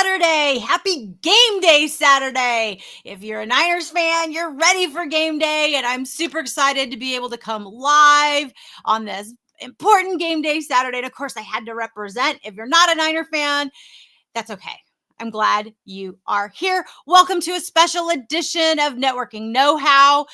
Saturday. Happy game day Saturday. If you're a Niners fan, you're ready for game day. And I'm super excited to be able to come live on this important game day Saturday. And of course, I had to represent. If you're not a Niner fan, that's okay. I'm glad you are here. Welcome to a special edition of Networking Know-How.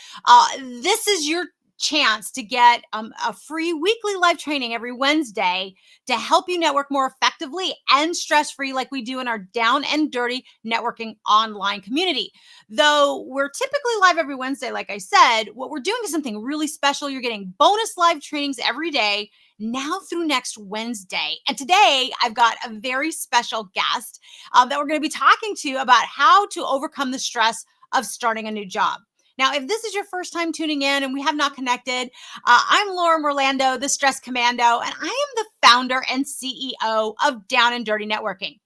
This is your chance to get a free weekly live training every Wednesday to help you network more effectively and stress-free like we do in our Down and Dirty Networking online community. Though we're typically live every Wednesday, like I said, what we're doing is something really special. You're getting bonus live trainings every day now through next Wednesday. And today I've got a very special guest that we're going to be talking to about how to overcome the stress of starting a new job. Now, if this is your first time tuning in and we have not connected, I'm Laura Merlando, the Stress Commando, and I am the founder and CEO of Down and Dirty Networking.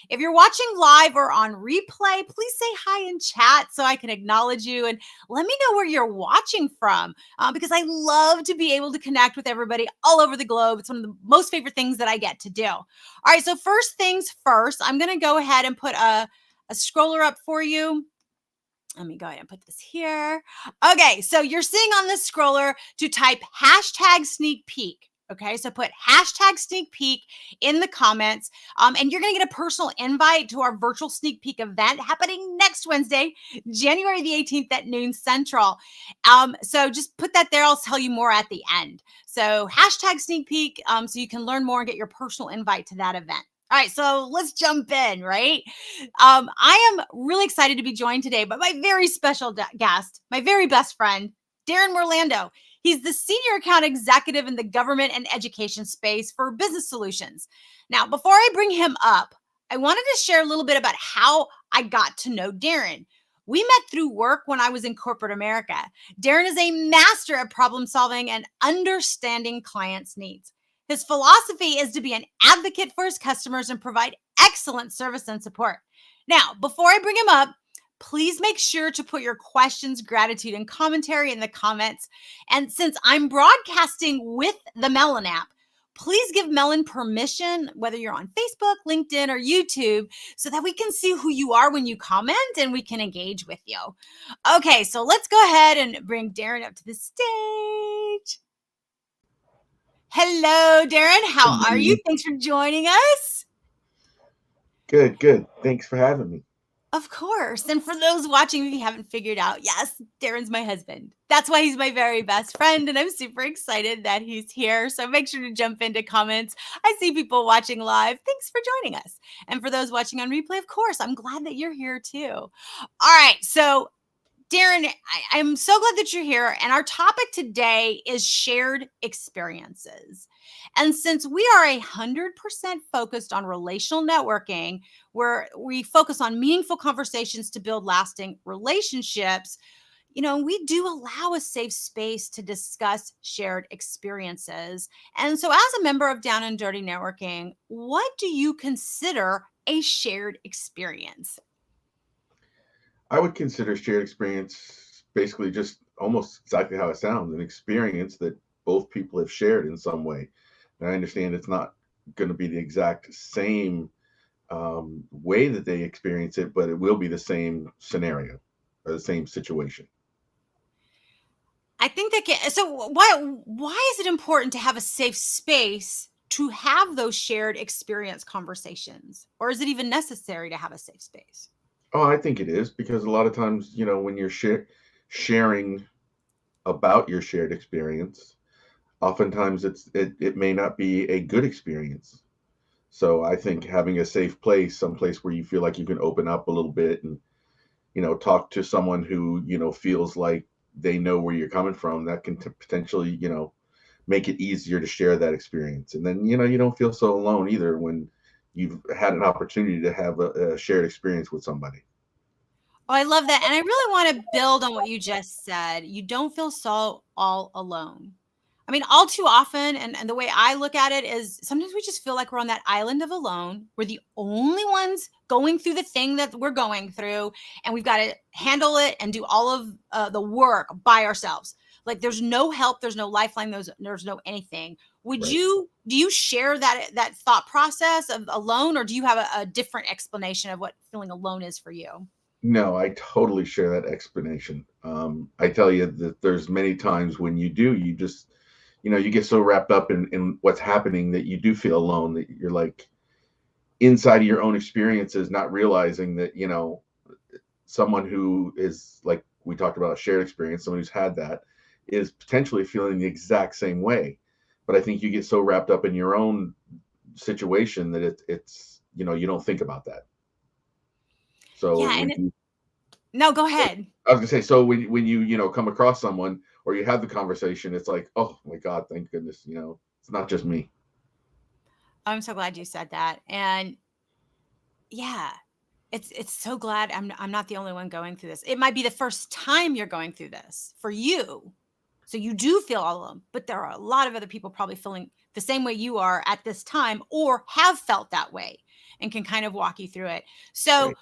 If you're watching live or on replay, please say hi in chat so I can acknowledge you and let me know where you're watching from because I love to be able to connect with everybody all over the globe. It's one of the most favorite things that I get to do. All right, so first things first, I'm going to go ahead and put a scroller up for you. Let me go ahead and put this here. Okay, so you're seeing on this scroller to type hashtag sneak peek. Okay, so put hashtag sneak peek in the comments, and you're going to get a personal invite to our virtual sneak peek event happening next Wednesday, January the 18th at noon Central. So just put that there. I'll tell you more at the end. So hashtag sneak peek, so you can learn more and get your personal invite to that event. All right, so let's jump in, right? I am really excited to be joined today by my very special guest, my very best friend, Darren Merlando. He's the Senior Account Executive in the government and education space for Business Solutions. Now, before I bring him up, I wanted to share a little bit about how I got to know Darren. We met through work when I was in corporate America. Darren is a master at problem solving and understanding clients' needs. His philosophy is to be an advocate for his customers and provide excellent service and support. Now, before I bring him up, please make sure to put your questions, gratitude, and commentary in the comments. And since I'm broadcasting with the Melon app, please give Melon permission, whether you're on Facebook, LinkedIn, or YouTube, so that we can see who you are when you comment and we can engage with you. Okay, so let's go ahead and bring Darren up to the stage. Hello, Darren. How are you? Thanks for joining us. Good. Thanks for having me. Of course. And for those watching, if you haven't figured out, yes, Darren's my husband. That's why he's my very best friend. And I'm super excited that he's here. So make sure to jump into comments. I see people watching live. Thanks for joining us. And for those watching on replay, of course, I'm glad that you're here too. All right. So Darren, I'm so glad that you're here. And our topic today is shared experiences. And since we are 100% focused on relational networking, where we focus on meaningful conversations to build lasting relationships, we do allow a safe space to discuss shared experiences. And so as a member of Down and Dirty Networking, what do you consider a shared experience? I would consider shared experience basically just almost exactly how it sounds, an experience that both people have shared in some way. And I understand it's not going to be the exact same way that they experience it, but it will be the same scenario or the same situation. I think so why is it important to have a safe space to have those shared experience conversations? Or is it even necessary to have a safe space? Oh, I think it is because a lot of times, when you're sharing about your shared experience, oftentimes it may not be a good experience. So I think having a safe place, someplace where you feel like you can open up a little bit and, talk to someone who, feels like they know where you're coming from, that can potentially, make it easier to share that experience. And then, you don't feel so alone either when you've had an opportunity to have a shared experience with somebody. Oh, I love that. And I really want to build on what you just said. You don't feel so all alone. I mean, all too often, and the way I look at it is sometimes we just feel like we're on that island of alone. We're the only ones going through the thing that we're going through, and we've got to handle it and do all of the work by ourselves. like there's no help, there's no lifeline, there's no anything. Right. Do you share that thought process of alone, or do you have a different explanation of what feeling alone is for you? No, I totally share that explanation. I tell you that there's many times when you just, you get so wrapped up in what's happening that you do feel alone, that you're like inside of your own experiences, not realizing that, someone who is like we talked about shared experience, someone who's had that is potentially feeling the exact same way. But I think you get so wrapped up in your own situation that it's, you don't think about that. So Yeah, when and you no, go ahead. I was gonna say, so when you come across someone or you have the conversation, it's like, oh my God, thank goodness, it's not just me. I'm so glad you said that. And yeah, it's so glad I'm not the only one going through this. It might be the first time you're going through this for you. So you do feel all alone, but there are a lot of other people probably feeling the same way you are at this time or have felt that way and can kind of walk you through it. So Right.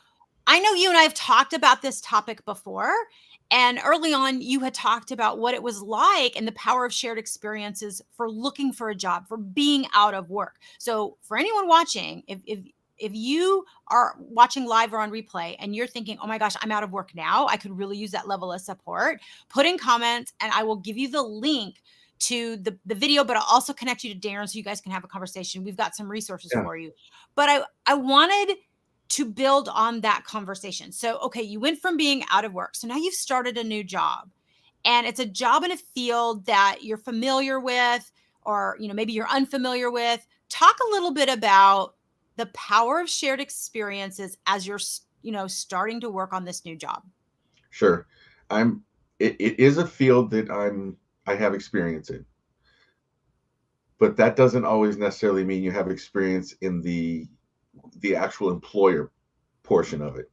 I know you and I have talked about this topic before. And early on, you had talked about what it was like and the power of shared experiences for looking for a job, for being out of work. So, for anyone watching, if you are watching live or on replay and you're thinking, oh my gosh, I'm out of work now, I could really use that level of support, put in comments and I will give you the link to the video, but I'll also connect you to Darren so you guys can have a conversation. We've got some resources Yeah. for you. But I wanted to build on that conversation. So, okay, you went from being out of work. So now you've started a new job and it's a job in a field that you're familiar with or, maybe you're unfamiliar with. Talk a little bit about the power of shared experiences as you're, starting to work on this new job. Sure. I'm it is a field that I have experience in, but that doesn't always necessarily mean you have experience in the actual employer portion of it.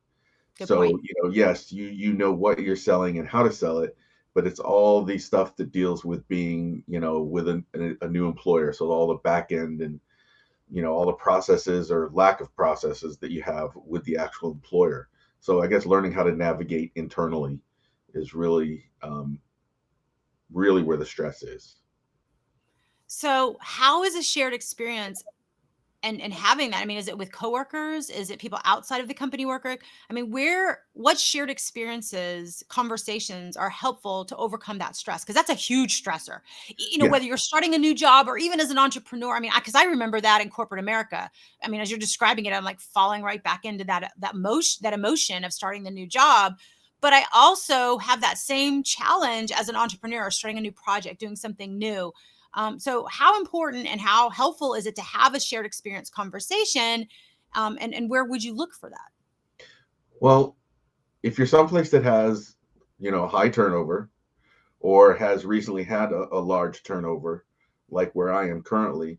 Good So, point. yes, you know what you're selling and how to sell it, but it's all the stuff that deals with being, with a new employer. So all the back end and, all the processes or lack of processes that you have with the actual employer. So I guess learning how to navigate internally is really where the stress is. So, how is a shared experience and having that? I mean, is it with coworkers? Is it people outside of the company worker? I mean, what shared experiences, conversations are helpful to overcome that stress? Because that's a huge stressor. Yeah. Whether you're starting a new job or even as an entrepreneur. I mean, because I remember that in corporate America. I mean, as you're describing it, I'm like falling right back into that emotion of starting the new job. But I also have that same challenge as an entrepreneur, starting a new project, doing something new. So, how important and how helpful is it to have a shared experience conversation? And where would you look for that? Well, if you're someplace that has, high turnover or has recently had a large turnover, like where I am currently,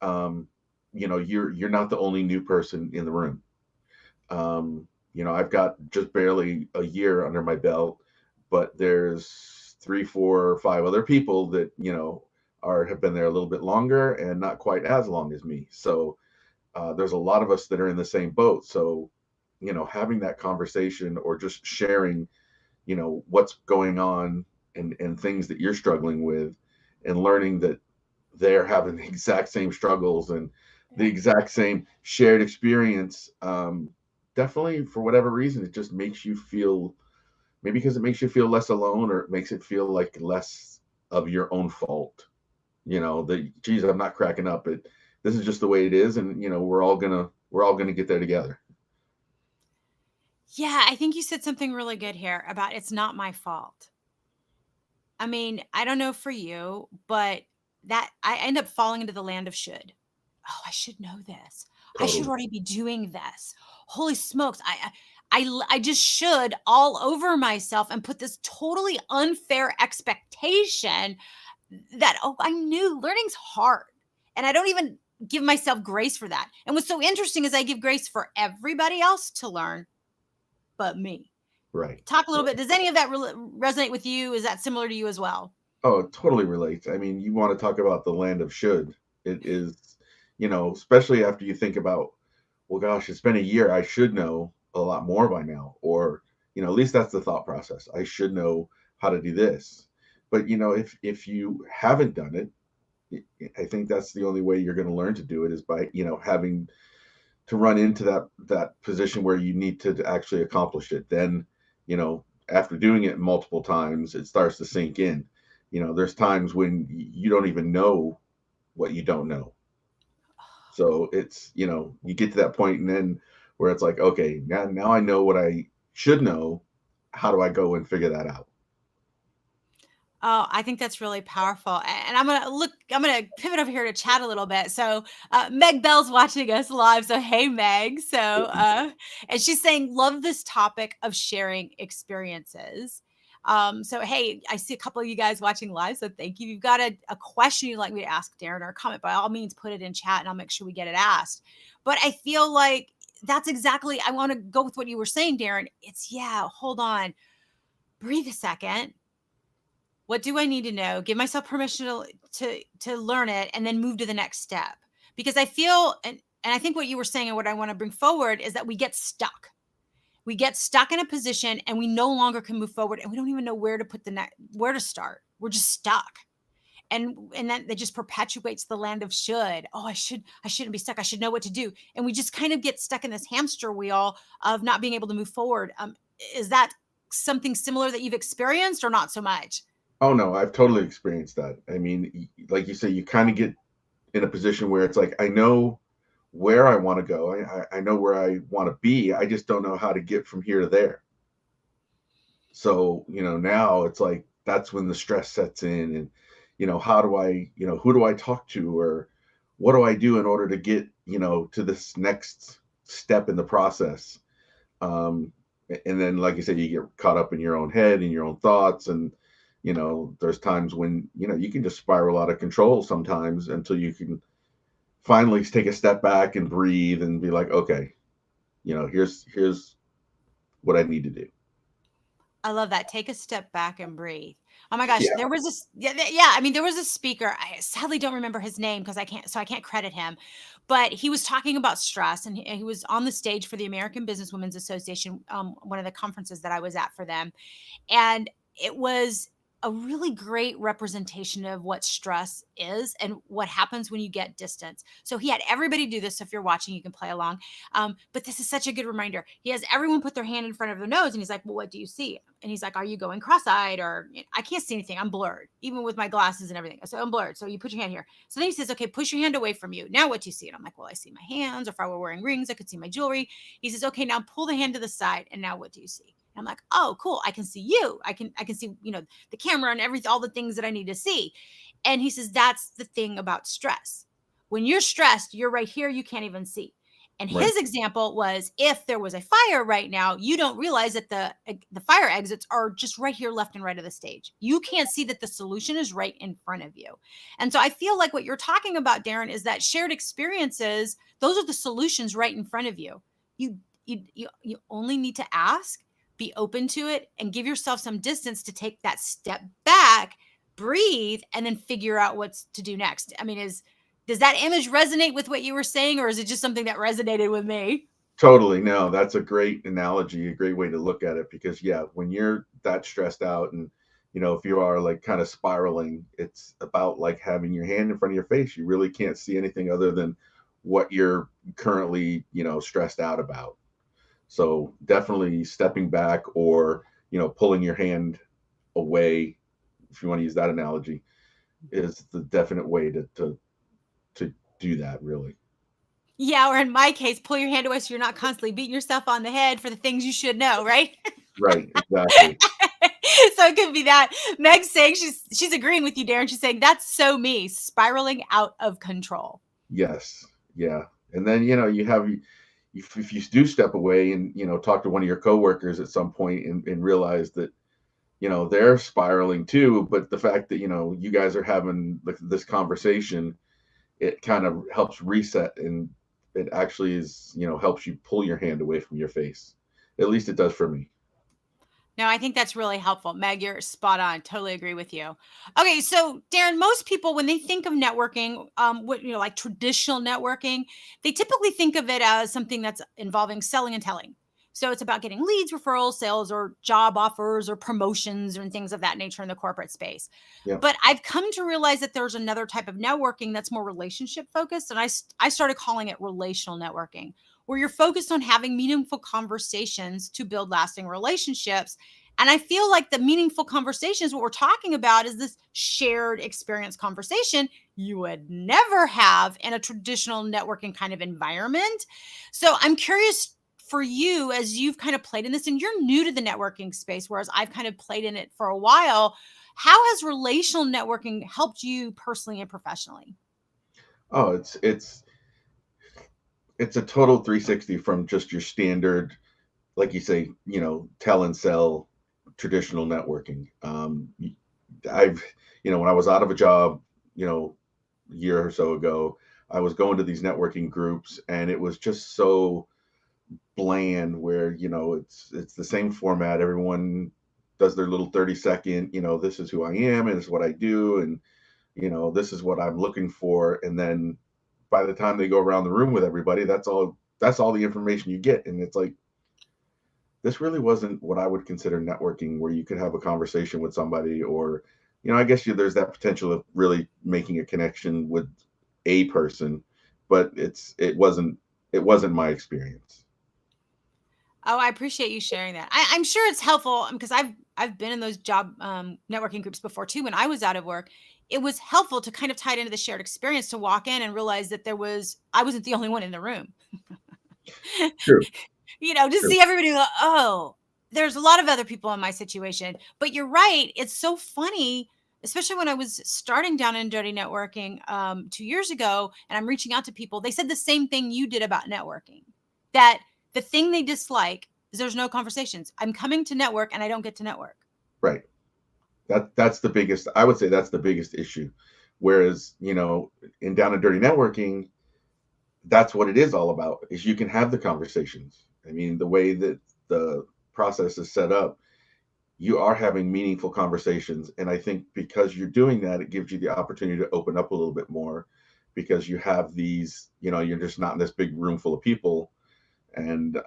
you're not the only new person in the room. I've got just barely a year under my belt, but there's three, four, five other people that have been there a little bit longer and not quite as long as me. So there's a lot of us that are in the same boat. So having that conversation or just sharing what's going on and things that you're struggling with and learning that they're having the exact same struggles and the exact same shared experience. Definitely, for whatever reason, it just makes you feel, maybe because it makes you feel less alone, or it makes it feel like less of your own fault. That, geez, I'm not cracking up, but this is just the way it is, and we're all gonna get there together. Yeah, I think you said something really good here about it's not my fault. I mean, I don't know for you, but that I end up falling into the land of should. Oh, I should know this. I should Totally. already be doing this. Holy smokes. I just should all over myself and put this totally unfair expectation that, oh, I knew learning's hard. And I don't even give myself grace for that. And what's so interesting is I give grace for everybody else to learn but me. Right. Talk a little bit. Does any of that resonate with you? Is that similar to you as well? Oh, it totally relates. I mean, you want to talk about the land of should. It is, especially after you think about, well, gosh, it's been a year. I should know a lot more by now. Or, at least that's the thought process. I should know how to do this. But if you haven't done it, I think that's the only way you're going to learn to do it is by having to run into that position where you need to actually accomplish it. Then after doing it multiple times, it starts to sink in. There's times when you don't even know what you don't know. So it's you get to that point, and then where it's like, okay, now I know what I should know. How do I go and figure that out? Oh, I think that's really powerful. And I'm gonna pivot over here to chat a little bit. So Meg Bell's watching us live. So hey Meg. So and she's saying, love this topic of sharing experiences. So hey, I see a couple of you guys watching live. So thank you. If you've got a question you'd like me to ask Darren or a comment, by all means put it in chat and I'll make sure we get it asked. But I feel like that's exactly, I want to go with what you were saying, Darren. It's hold on, breathe a second. What do I need to know? Give myself permission to learn it and then move to the next step. Because I feel and I think what you were saying and what I want to bring forward is that we get stuck. We get stuck in a position and we no longer can move forward and we don't even know where to put where to start. We're just stuck. And that just perpetuates the land of should. Oh, I shouldn't be stuck. I should know what to do. And we just kind of get stuck in this hamster wheel of not being able to move forward. Is that something similar that you've experienced or not so much? Oh no, I've totally experienced that. I mean, like you say, you kind of get in a position where it's like, I know where I want to go. I know where I want to be. I just don't know how to get from here to there. So, now it's like that's when the stress sets in, and how do I, who do I talk to, or what do I do in order to get, to this next step in the process. And then, like you said, you get caught up in your own head and your own thoughts, and there's times when you can just spiral out of control sometimes until you can finally take a step back and breathe and be like, okay, here's what I need to do. I love that. Take a step back and breathe. Oh my gosh, Yeah. there was this. Yeah. I mean, there was a speaker. I sadly don't remember his name because I can't credit him. But he was talking about stress, and he was on the stage for the American Businesswomen's Association, one of the conferences that I was at for them, and it was a really great representation of what stress is and what happens when you get distance. So he had everybody do this. So if you're watching, you can play along. But this is such a good reminder. He has everyone put their hand in front of their nose and he's like, well, what do you see? And he's like, are you going cross-eyed? Or I can't see anything. I'm blurred, even with my glasses and everything. So I'm blurred. So you put your hand here. So then he says, okay, push your hand away from you. Now what do you see? And I'm like, well, I see my hands. Or if I were wearing rings, I could see my jewelry. He says, okay, now pull the hand to the side. And now what do you see? I'm like, oh, cool. I can see you. I can see, the camera and everything, all the things that I need to see. And he says, that's the thing about stress. When you're stressed, you're right here. You can't even see. And Right. his example was, if there was a fire right now, you don't realize that the fire exits are just right here, left and right of the stage. You can't see that the solution is right in front of you. And so I feel like what you're talking about, Darren, is that shared experiences, those are the solutions right in front of you. You only need to ask, be open to it, and give yourself some distance to take that step back, breathe, and then figure out what's to do next. I mean, does that image resonate with what you were saying, or is it just something that resonated with me? Totally. No, that's a great analogy, a great way to look at it, because yeah, when you're that stressed out and if you are like kind of spiraling, it's about like having your hand in front of your face. You really can't see anything other than what you're currently, stressed out about. So definitely stepping back, or pulling your hand away, if you want to use that analogy, is the definite way to do that, really. Yeah, or in my case, pull your hand away so you're not constantly beating yourself on the head for the things you should know, right? Right, exactly. So it could be that. Meg's saying she's agreeing with you, Darren. She's saying that's so me, spiraling out of control. Yes. Yeah. And then you have, if you do step away and talk to one of your coworkers at some point, and realize that they're spiraling too, but the fact that you guys are having this conversation, it kind of helps reset, and it actually is helps you pull your hand away from your face. At least it does for me. No, I think that's really helpful. Meg, you're spot on. Totally agree with you. Okay, so Darren, most people, when they think of networking, like traditional networking, they typically think of it as something that's involving selling and telling. So it's about getting leads, referrals, sales, or job offers or promotions and things of that nature in the corporate space. Yeah. But I've come to realize that there's another type of networking that's more relationship focused. And I started calling it relational networking, where you're focused on having meaningful conversations to build lasting relationships. And I feel like the meaningful conversations, what we're talking about is this shared experience conversation you would never have in a traditional networking kind of environment. So I'm curious for you, as you've kind of played in this and you're new to the networking space, whereas I've kind of played in it for a while, how has relational networking helped you personally and professionally? Oh, it's a total 360 from just your standard, like you say, tell and sell traditional networking. I've, when I was out of a job, a year or so ago, I was going to these networking groups, and it was just so bland. Where it's the same format. Everyone does their little 30-second. This is who I am, and this is what I do, and this is what I'm looking for. And then by the time they go around the room with everybody, that's all the information you get. And it's like, this really wasn't what I would consider networking, where you could have a conversation with somebody, or I guess there's that potential of really making a connection with a person, but it wasn't my experience. Oh, I appreciate you sharing that. I'm sure it's helpful because I've been in those job networking groups before too. When I was out of work, it was helpful to kind of tie it into the shared experience to walk in and realize that I wasn't the only one in the room. True. To True. see everybody go, oh, there's a lot of other people in my situation. But you're right. It's so funny, especially when I was starting down and dirty networking 2 years ago, and I'm reaching out to people. They said the same thing you did about networking, that the thing they dislike is there's no conversations. I'm coming to network and I don't get to network. Right. That's the biggest. I would say that's the biggest issue. Whereas in down and dirty networking, that's what it is all about. Is you can have the conversations. I mean, the way that the process is set up, you are having meaningful conversations. And I think because you're doing that, it gives you the opportunity to open up a little bit more, because you have these, you're just not in this big room full of people. And,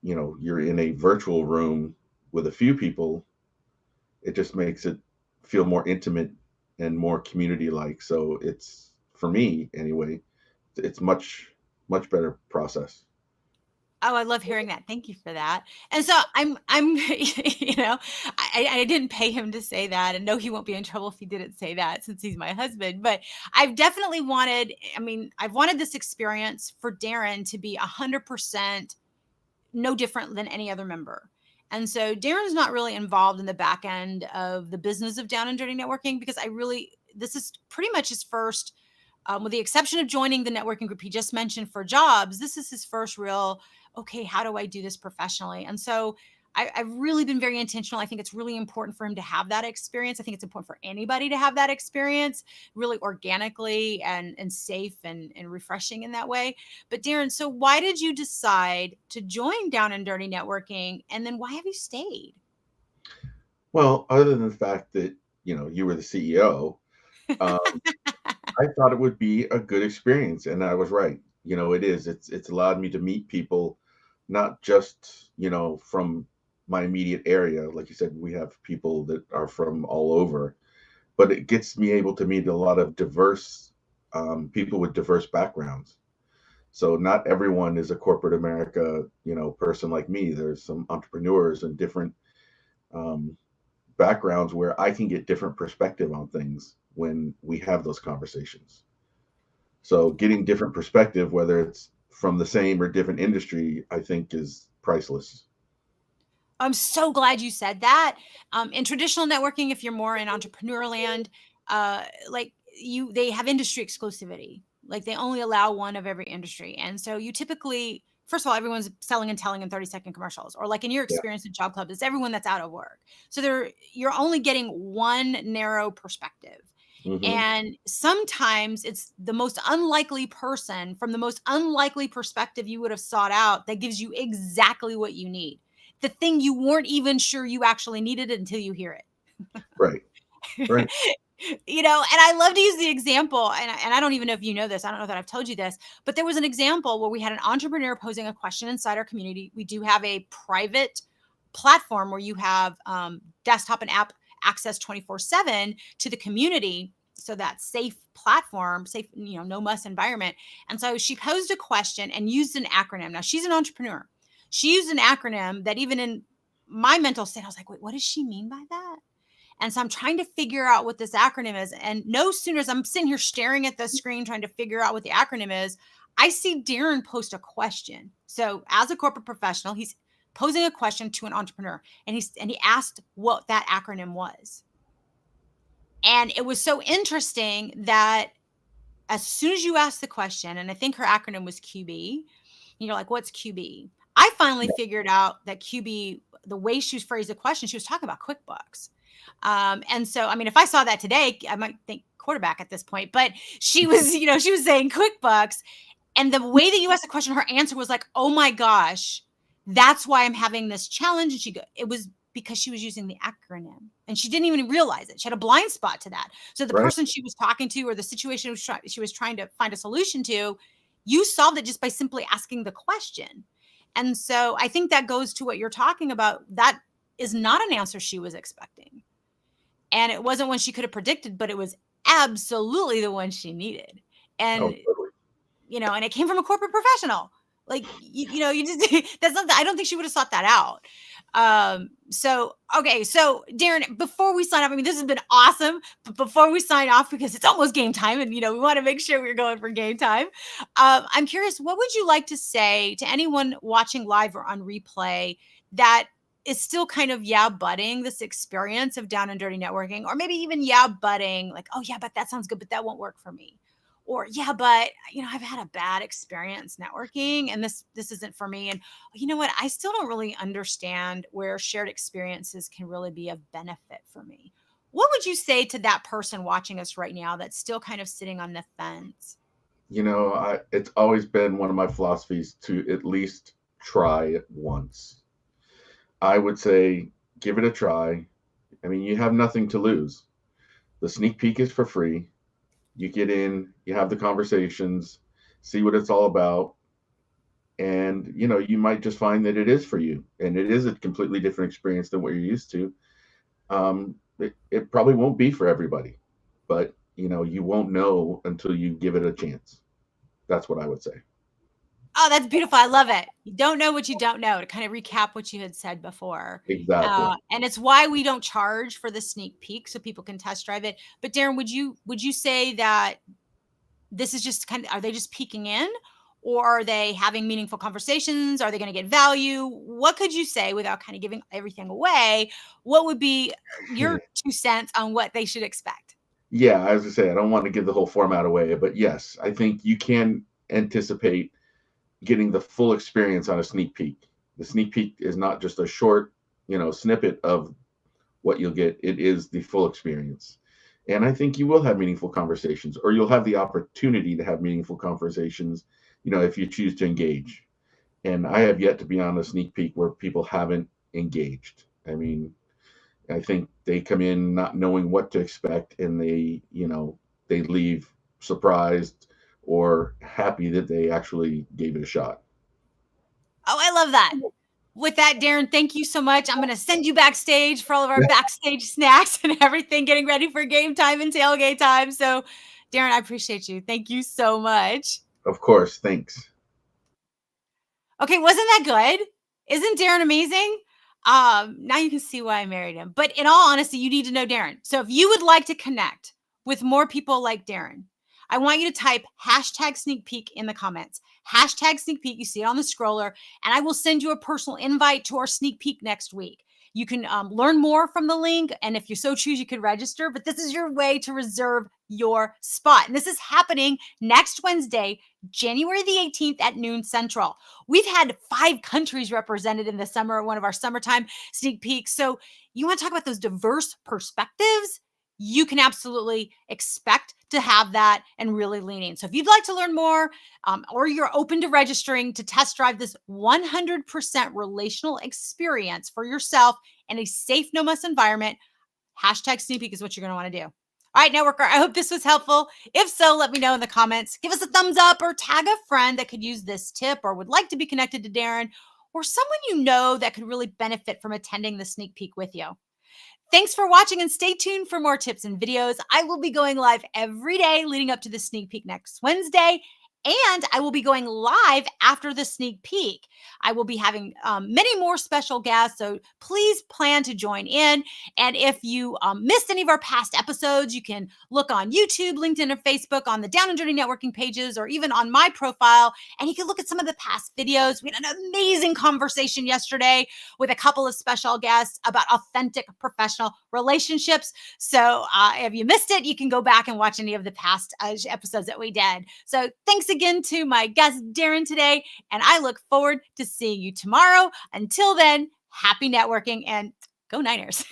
you're in a virtual room with a few people. It just makes it feel more intimate and more community like. So it's, for me anyway, it's much better process. Oh, I love hearing that. Thank you for that. And so I'm, I didn't pay him to say that, and no, he won't be in trouble if he didn't say that since he's my husband. But I've definitely I've wanted this experience for Darren to be 100% no different than any other member. And so Darren's not really involved in the back end of the business of down and dirty networking, because this is pretty much his first, with the exception of joining the networking group he just mentioned for jobs, this is his first real, okay, how do I do this professionally? And so I've really been very intentional. I think it's really important for him to have that experience. I think it's important for anybody to have that experience really organically and safe and refreshing in that way. But Darren, so why did you decide to join Down and Dirty Networking? And then why have you stayed? Well, other than the fact that you were the CEO, um, I thought it would be a good experience, and I was right. It is. It's allowed me to meet people, not just from my immediate area. Like you said, we have people that are from all over, but it gets me able to meet a lot of diverse people with diverse backgrounds. So not everyone is a corporate America, person like me. There's some entrepreneurs and different um, backgrounds where I can get different perspective on things when we have those conversations. So getting different perspective, whether it's from the same or different industry, I think is priceless. I'm so glad you said that. In traditional networking, if you're more in entrepreneur land, they have industry exclusivity. Like they only allow one of every industry. And so you typically, first of all, everyone's selling and telling in 30-second commercials, or like in your Yeah. experience at Job Club, it's everyone that's out of work. So you're only getting one narrow perspective. Hmm. And sometimes it's the most unlikely person from the most unlikely perspective you would have sought out that gives you exactly what you need. The thing you weren't even sure you actually needed until you hear it. Right. Right. And I love to use the example, and I don't even know if you know this. I don't know that I've told you this, but there was an example where we had an entrepreneur posing a question inside our community. We do have a private platform where you have desktop and app access 24/7 to the community. So that safe platform, safe, no muss environment. And so she posed a question and used an acronym. Now she's an entrepreneur. She used an acronym that even in my mental state, I was like, wait, what does she mean by that? And so I'm trying to figure out what this acronym is. And no sooner as I'm sitting here staring at the screen trying to figure out what the acronym is, I see Darren post a question. So as a corporate professional, he's posing a question to an entrepreneur, and he asked what that acronym was. And it was so interesting that as soon as you asked the question, and I think her acronym was QB, and you're like, what's QB? I finally figured out that QB, the way she phrased the question, she was talking about QuickBooks. And so, I mean, if I saw that today, I might think quarterback at this point, but she was, she was saying QuickBooks. And the way that you asked the question, her answer was like, oh my gosh, that's why I'm having this challenge. And it was because she was using the acronym and she didn't even realize it. She had a blind spot to that. So the Right. person she was talking to, or the situation she was trying to find a solution to, you solved it just by simply asking the question. And so I think that goes to what you're talking about. That is not an answer she was expecting. And it wasn't one she could have predicted, but it was absolutely the one she needed. And, Oh, totally. and it came from a corporate professional. Like, you just, that's not, I don't think she would have sought that out. Okay. So Darren, before we sign off, I mean, this has been awesome, but before we sign off, because it's almost game time and, we want to make sure we're going for game time. I'm curious, what would you like to say to anyone watching live or on replay that is still kind of butting this experience of down and dirty networking, or maybe even butting like, oh yeah, but that sounds good, but that won't work for me. Or but I've had a bad experience networking and this isn't for me. And you know what? I still don't really understand where shared experiences can really be of benefit for me. What would you say to that person watching us right now that's still kind of sitting on the fence? It's always been one of my philosophies to at least try it once. I would say give it a try. I mean, you have nothing to lose. The sneak peek is for free. You get in, you have the conversations, see what it's all about. And, you might just find that it is for you. And it is a completely different experience than what you're used to. It probably won't be for everybody, but, you won't know until you give it a chance. That's what I would say. Oh, that's beautiful. I love it. You don't know what you don't know, to kind of recap what you had said before. Exactly. And it's why we don't charge for the sneak peek so people can test drive it. But Darren, would you say that this is just are they just peeking in, or are they having meaningful conversations? Are they going to get value? What could you say without kind of giving everything away? What would be your 2 cents on what they should expect? Yeah, as I say, I don't want to give the whole format away, but yes, I think you can anticipate getting the full experience on a sneak peek. The sneak peek is not just a short, snippet of what you'll get. It is the full experience. And I think you will have meaningful conversations, or you'll have the opportunity to have meaningful conversations, if you choose to engage. And I have yet to be on a sneak peek where people haven't engaged. I mean, I think they come in not knowing what to expect, and they leave surprised or happy that they actually gave it a shot. Oh, I love that. With that, Darren, thank you so much. I'm going to send you backstage for all of our backstage snacks and everything, getting ready for game time and tailgate time. So, Darren, I appreciate you. Thank you so much. Of course. Thanks. Okay, wasn't that good? Isn't Darren amazing? Now you can see why I married him. But in all honesty, you need to know Darren. So if you would like to connect with more people like Darren, I want you to type #sneak peek in the comments. #sneak peek. You see it on the scroller, and I will send you a personal invite to our sneak peek next week. You can learn more from the link, and if you so choose, you could register. But this is your way to reserve your spot. And this is happening next Wednesday, January the 18th at noon Central. We've had 5 countries represented in the summer, one of our summertime sneak peeks. So you want to talk about those diverse perspectives? You can absolutely expect to have that and really lean in. So if you'd like to learn more, or you're open to registering to test drive this 100% relational experience for yourself in a safe, no muss environment, #sneak peek is what you're going to want to do. All right, networker, I hope this was helpful. If so, let me know in the comments. Give us a thumbs up or tag a friend that could use this tip or would like to be connected to Darren or someone you know that could really benefit from attending the sneak peek with you. Thanks for watching and stay tuned for more tips and videos. I will be going live every day leading up to the sneak peek next Wednesday. And I will be going live after the sneak peek. I will be having many more special guests, so please plan to join in. And if you missed any of our past episodes, you can look on YouTube, LinkedIn, or Facebook on the Down and Dirty Networking pages, or even on my profile, and you can look at some of the past videos. We had an amazing conversation yesterday with a couple of special guests about authentic professional relationships. So if you missed it, you can go back and watch any of the past episodes that we did. So thanks again to my guest, Darren, today, and I look forward to seeing you tomorrow. Until then, happy networking and go Niners.